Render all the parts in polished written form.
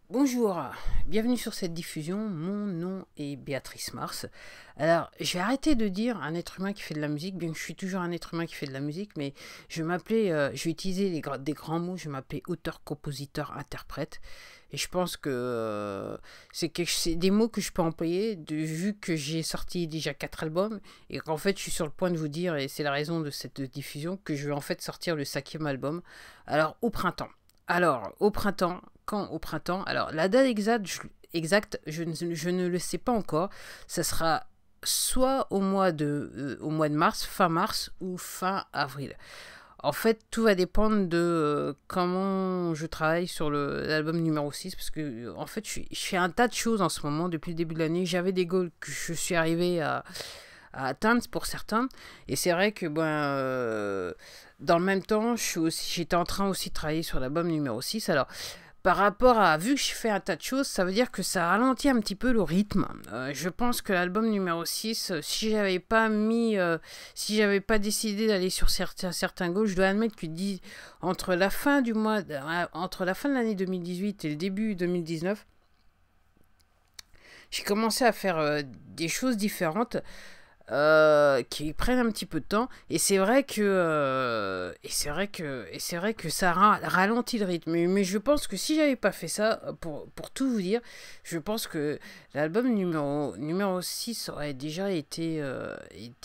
Bonjour, bienvenue sur cette diffusion, mon nom est Béatrice Mars. Alors, j'ai arrêté de dire un être humain qui fait de la musique, bien que je suis toujours un être humain qui fait de la musique, mais je vais utiliser des grands mots, je vais m'appeler auteur, compositeur, interprète. Et je pense que c'est des mots que je peux employer, vu que j'ai sorti déjà 4 albums, et qu'en fait je suis sur le point de vous dire, et c'est la raison de cette diffusion, que je vais en fait sortir le 5e album, alors au printemps. Alors, au printemps, quand au printemps? Alors, la date je ne le sais pas encore. Ça sera soit au mois de mars, fin mars ou fin avril. En fait, tout va dépendre de comment je travaille sur l'album numéro 6. Parce que, en fait, je fais un tas de choses en ce moment depuis le début de l'année. J'avais des goals que je suis arrivé à atteindre pour certains. Et c'est vrai que dans le même temps, j'étais en train aussi de travailler sur l'album numéro 6. Alors, par rapport à, vu que je fais un tas de choses, ça veut dire que ça ralentit un petit peu le rythme. Je pense que l'album numéro 6, si j'avais pas décidé d'aller sur certains goals, je dois admettre que entre la fin entre la fin de l'année 2018 et le début 2019, j'ai commencé à faire des choses différentes qui prennent un petit peu de temps, et c'est vrai que ça ralentit le rythme, mais je pense que si j'avais pas fait ça, pour tout vous dire, je pense que l'album numéro 6 aurait déjà été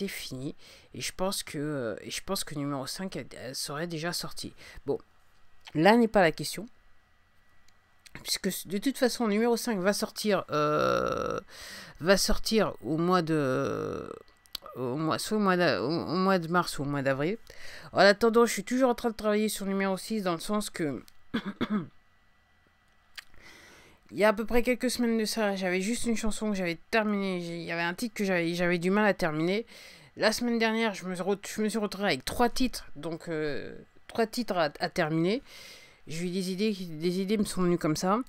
fini, et je pense que numéro 5 elle serait déjà sorti. Bon, là n'est pas la question, puisque de toute façon numéro 5 va sortir soit au mois de mars ou au mois d'avril. En attendant, je suis toujours en train de travailler sur le numéro 6, dans le sens que il y a à peu près quelques semaines de ça, j'avais juste une chanson que j'avais terminée. Il y avait un titre que j'avais du mal à terminer. La semaine dernière, je me suis retrouvé avec 3 titres, donc 3 titres à terminer. J'ai eu des idées me sont venues comme ça.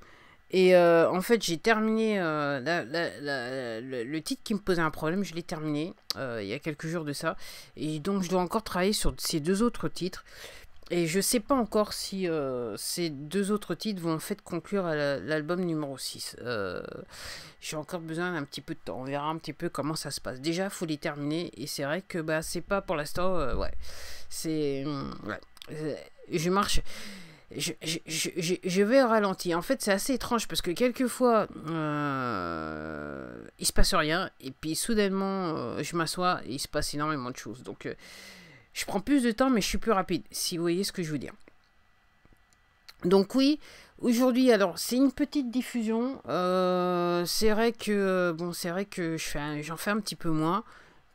Et en fait, j'ai terminé le titre qui me posait un problème, je l'ai terminé il y a quelques jours de ça. Et donc, je dois encore travailler sur ces 2 autres titres. Et je sais pas encore si ces 2 autres titres vont en fait conclure à l'album numéro 6. J'ai encore besoin d'un petit peu de temps. On verra un petit peu comment ça se passe. Déjà, il faut les terminer. Et c'est vrai que c'est pas pour l'instant. Ouais. C'est. Ouais. Je marche. Je vais au ralenti. En fait, c'est assez étrange parce que quelquefois, il se passe rien. Et puis, soudainement, je m'assois et il se passe énormément de choses. Donc, je prends plus de temps, mais je suis plus rapide, si vous voyez ce que je veux dire. Donc, oui, aujourd'hui, alors, c'est une petite diffusion. C'est vrai que, j'en fais un petit peu moins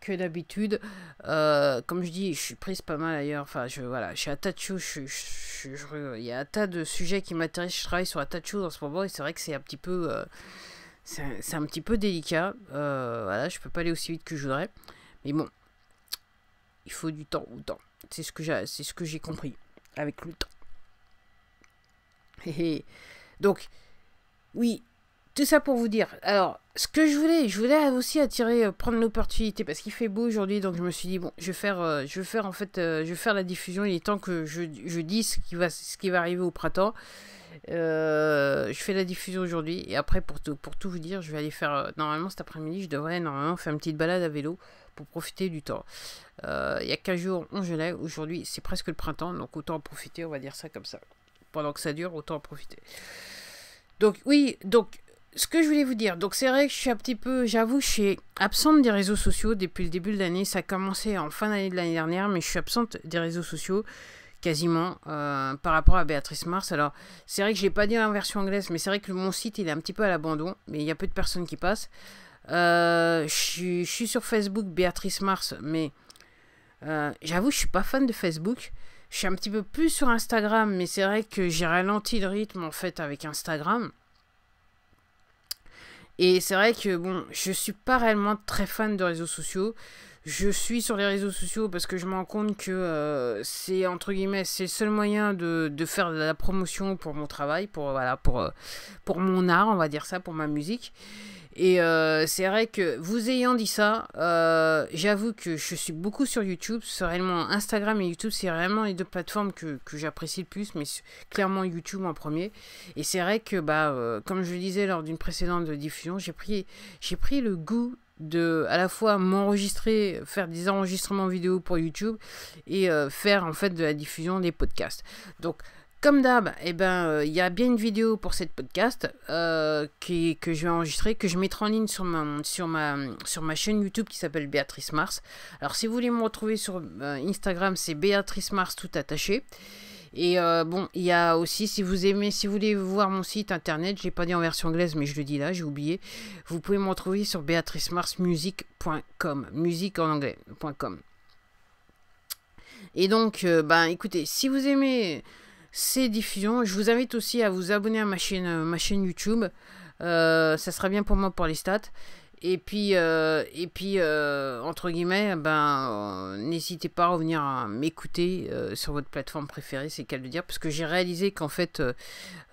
que d'habitude. Comme je dis, je suis prise pas mal ailleurs. Enfin, voilà, je suis à tas de choses. Il y a un tas de sujets qui m'intéressent. Je travaille sur un tas de choses en ce moment, et c'est vrai que c'est un petit peu, c'est un petit peu délicat. Voilà, je peux pas aller aussi vite que je voudrais. Mais bon, il faut du temps au temps. C'est ce que j'ai compris avec le temps. Donc, oui, tout ça pour vous dire. Alors, ce que je voulais aussi prendre l'opportunité, parce qu'il fait beau aujourd'hui, donc je me suis dit, bon, je vais faire la diffusion. Il est temps que je dise ce qui va arriver au printemps. Je fais la diffusion aujourd'hui, et après, pour tout vous dire, je vais aller faire, normalement cet après-midi, je devrais normalement faire une petite balade à vélo pour profiter du temps. Il y a 15 jours, on gelait. Aujourd'hui, c'est presque le printemps, donc autant en profiter, on va dire ça comme ça. Pendant que ça dure, autant en profiter. Donc, oui, donc, ce que je voulais vous dire, donc c'est vrai que je suis un petit peu, j'avoue, je suis absente des réseaux sociaux depuis le début de l'année. Ça a commencé en fin d'année de l'année dernière, mais je suis absente des réseaux sociaux quasiment par rapport à Béatrice Mars. Alors, c'est vrai que je l'ai pas dit en version anglaise, mais c'est vrai que mon site, il est un petit peu à l'abandon, mais il y a peu de personnes qui passent. Je suis sur Facebook, Béatrice Mars, mais j'avoue, je suis pas fan de Facebook. Je suis un petit peu plus sur Instagram, mais c'est vrai que j'ai ralenti le rythme en fait avec Instagram. Et c'est vrai que bon, je suis pas réellement très fan de réseaux sociaux. je suis sur les réseaux sociaux parce que je me rends compte que c'est, entre guillemets, c'est le seul moyen de faire de la promotion pour mon travail, pour mon art, on va dire ça, pour ma musique. Et c'est vrai que vous ayant dit ça, j'avoue que je suis beaucoup sur YouTube. C'est réellement Instagram et YouTube, c'est vraiment les deux plateformes que j'apprécie le plus, mais clairement YouTube en premier. Et c'est vrai que, comme je le disais lors d'une précédente diffusion, j'ai pris le goût de à la fois m'enregistrer, faire des enregistrements vidéo pour YouTube et faire en fait de la diffusion des podcasts. Donc comme d'hab, il y a bien une vidéo pour cette podcast que je vais enregistrer, que je mettrai en ligne sur ma chaîne YouTube qui s'appelle Béatrice Mars. Alors si vous voulez me retrouver sur Instagram, c'est Béatrice Mars tout attaché. Et il y a aussi, si vous voulez voir mon site internet, je l'ai pas dit en version anglaise, mais je le dis là, j'ai oublié. Vous pouvez me retrouver sur beatricemarsmusic.com, musique en anglais.com. Et donc, écoutez, si vous aimez ces diffusions, je vous invite aussi à vous abonner à ma chaîne YouTube. Ça sera bien pour moi pour les stats. Et puis entre guillemets, n'hésitez pas à revenir m'écouter sur votre plateforme préférée, c'est le cas de le dire, parce que j'ai réalisé qu'en fait,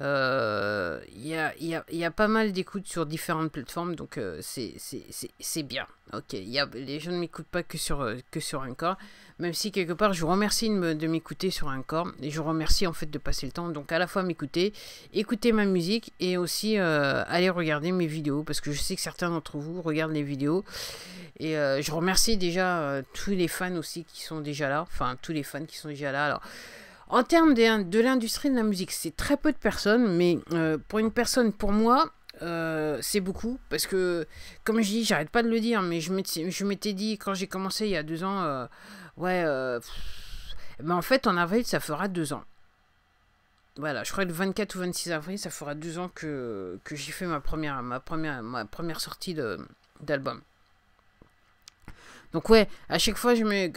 y a pas mal d'écoutes sur différentes plateformes, donc c'est bien. Ok, les gens ne m'écoutent pas que sur Anchor, même si quelque part je vous remercie de m'écouter sur Anchor, et je vous remercie en fait de passer le temps, donc à la fois m'écouter, écouter ma musique, et aussi aller regarder mes vidéos, parce que je sais que certains d'entre vous regardent les vidéos, et je remercie déjà tous les fans aussi qui sont déjà là, alors en termes de l'industrie de la musique, c'est très peu de personnes, mais pour moi, c'est beaucoup, parce que, comme je dis, j'arrête pas de le dire, mais je m'étais dit, quand j'ai commencé il y a 2 ans, en fait, en avril, ça fera 2 ans. Voilà, je crois que le 24 ou 26 avril, ça fera 2 ans que j'ai fait ma première sortie d'album. Donc ouais, à chaque fois, il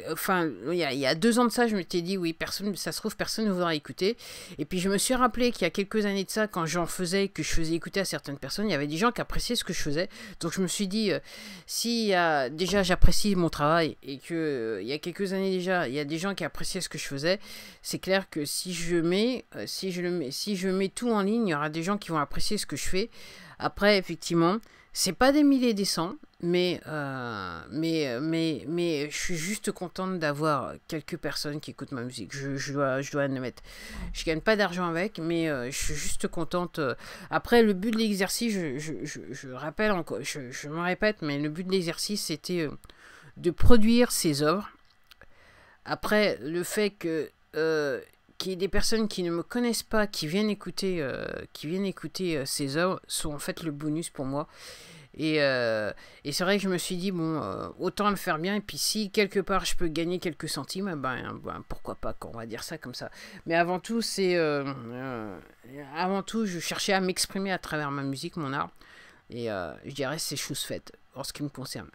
y a 2 ans de ça, je m'étais dit, oui, ça se trouve, personne ne voudra écouter. Et puis je me suis rappelé qu'il y a quelques années de ça, quand j'en faisais, que je faisais écouter à certaines personnes, il y avait des gens qui appréciaient ce que je faisais. Donc je me suis dit, déjà j'apprécie mon travail, et que il y a quelques années déjà, il y a des gens qui appréciaient ce que je faisais, c'est clair que si je mets tout en ligne, il y aura des gens qui vont apprécier ce que je fais. Après, effectivement, c'est pas des milliers et des cents, mais je suis juste contente d'avoir quelques personnes qui écoutent ma musique. Je dois admettre. Je gagne pas d'argent avec, mais je suis juste contente. Après, le but de l'exercice, je rappelle encore, je me répète, mais le but de l'exercice, c'était de produire ces œuvres. Après, le fait que qu'il y ait des personnes qui ne me connaissent pas, qui viennent écouter ces œuvres, sont en fait le bonus pour moi. Et c'est vrai que je me suis dit, autant le faire bien, et puis si quelque part je peux gagner quelques centimes, pourquoi pas, on va dire ça comme ça. Mais avant tout, je cherchais à m'exprimer à travers ma musique, mon art, et je dirais c'est chose faite, en ce qui me concerne.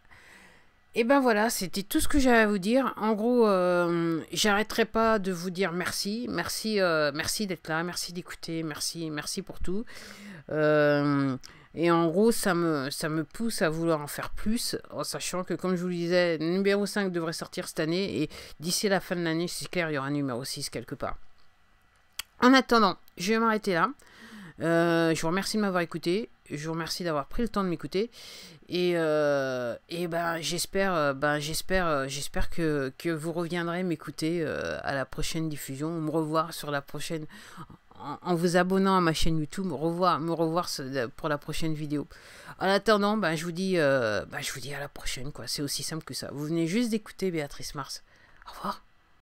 Et voilà, c'était tout ce que j'avais à vous dire. En gros, j'arrêterai pas de vous dire merci d'être là, merci d'écouter, merci pour tout. Et en gros, ça me pousse à vouloir en faire plus, en sachant que, comme je vous le disais, le numéro 5 devrait sortir cette année, et d'ici la fin de l'année, c'est clair, il y aura un numéro 6 quelque part. En attendant, je vais m'arrêter là. Je vous remercie de m'avoir écouté, je vous remercie d'avoir pris le temps de m'écouter, et j'espère que vous reviendrez m'écouter à la prochaine diffusion, me revoir sur la prochaine, en vous abonnant à ma chaîne YouTube, me revoir pour la prochaine vidéo. En attendant, je vous dis à la prochaine, quoi. C'est aussi simple que ça. Vous venez juste d'écouter Béatrice Mars. Au revoir.